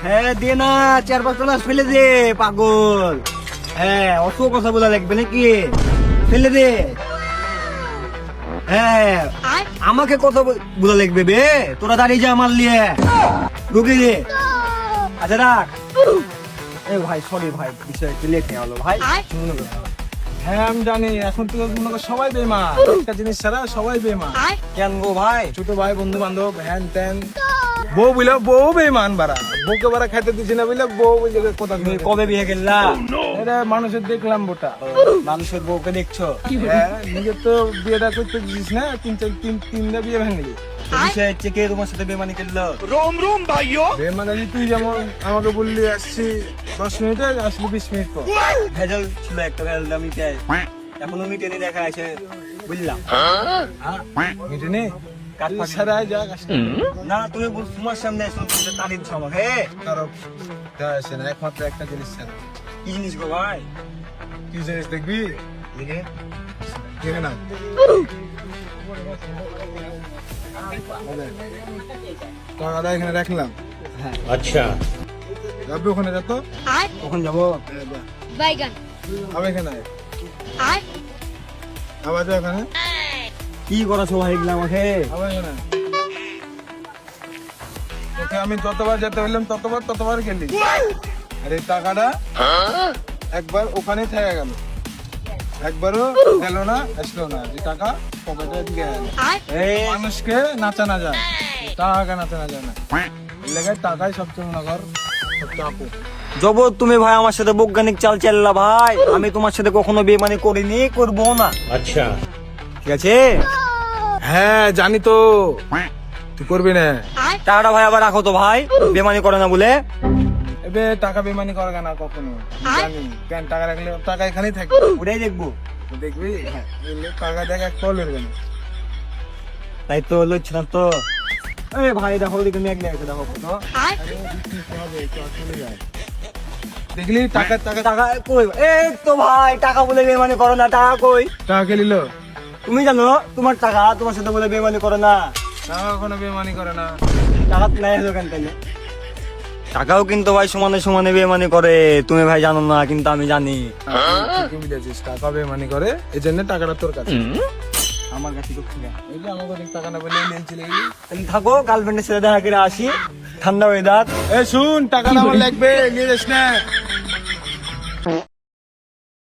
হ্যাঁ দে না, 4-5 মাস ফেলে দে পাগল। হ্যাঁ অত কথা বলা লাগবে নাকি, ফেলে দে। হ্যাঁ আমাকে কত বলা লাগবে বে, তোরা দাঁড়িয়ে যা আমার লিয়ে ঢুকে দে। আচ্ছা রাখ। এ ভাই সরি ভাই, বিষয় লেট হয়ে গেল ভাই। হ্যাঁ আমি জানি, এখন তো মনে করো সবাই বেমান, একটা জিনিস ছাড়া সবাই বেমান। কেন গো ভাই? ছোট ভাই বন্ধু বান্ধব হ্যান ত্যান, বউ বুঝলে বউ বেমান বাড়া, বউকে বাড়া খাইতে দিচ্ছি না বুঝলে বউ কোথা তুমি কবে বিয়ে করলা? এটা মানুষের দেখলাম বোটা। মানুষের বউকে দেখছো? হ্যাঁ নিজের তো বিয়েটা করতে দিস না, তিনটা বিয়ে ভেঙে বিষয় হচ্ছে কে তোমার সাথে বেমানি করলো? মানে তুই যেমন আমাকে বললি আসছি 10 মিনিটে, আসলি 20 মিনিট পর। ভেজাল ছিল একটা, ভেজাল মিটে এখনো মিটেনি, দেখা আছে বুঝলাম। মিটেনি কাঠ ফাট ছাড়াই যা কাজটা। না তুমি তোমার সামনে তারিখ সময় হে কারো দেওয়া আসে না, একমাত্র একটা জিনিস ছাড়া। কি জিনিস গো ভাই? কি জিনিস দেখবি? দেখে দেখে না টাকাটা এখানে রাখলাম। अच्छा যাবি ওখানে, যা তো কখন যাবো? বাইগান আমি এখানে আয়। আর আবার যা ওখানে, কি করাছো ভাই এগুলা আমাকে? আবার এখানে আয়। তোকে আমি যতবার যেতে বললাম ততবার গেলি, আর এই টাকাটা একবার ওখানেই থেকে গেল, একবারও গেল না, আসলো না। যে টাকা পকেটে দিয়ে গেল। এই মানুষকে নাচানো যায়, টাকা নাচানো যায় না। লেগে টাকাই সবচেয়ে মনে কর সবচেয়ে আপু। জবর তুমি ভাই আমার সাথে বৈজ্ঞানিক চাল চাল্লা ভাই, আমি তোমার সাথে কখনো বেমানি করিনি, করবো না, अच्छा ঠিক আছে? হ্যাঁ জানি তো, তুই করবি না। টাকাটা ভাই আবার রাখো তো ভাই, বেমানি করে না বলে। এবে টাকা বেমানি করে না কখনো, জানি কেন। টাকা রাখলে টাকা এখানেই থাকবে, ওটাই দেখবো। দেখবি বুঝলি? টাকা দেখ এক কল করবে না। তাই তো লইছিলাম তো। এ ভাই দেখো ওদিকে মেঘ লেগেছে, দেখো কত। দেখলি টাকা টাকা টাকা কই? এই তো ভাই টাকা বলে বেমানি করো না, টাকা কই? টাকা কে নিল? তুমি জানো তোমার টাকা, তোমার সাথে বলে বেমানি করো না। টাকা কোনো বেমানি করে না। টাকা নাই হলো কেন তাইলে? টাকাও কিন্তু ভাই সমানে সমানে বেমানি করে, তুমি ভাই জানো না কিন্তু আমি জানি। তুই বুঝেছিস টাকা বেমানি করে, এই জন্য টাকাটা তোর কাছে। আমার কাছে তো খুলে এই যে আমাকে অনেক টাকা না বলে নিয়েছিলে। তুমি থাকো, গার্লফ্রেন্ডের সাথে দেখা করে আসি, ঠান্ডা ওয়েদার। এ শুন, টাকা আমার লাগবে, নিয়ে যাস না।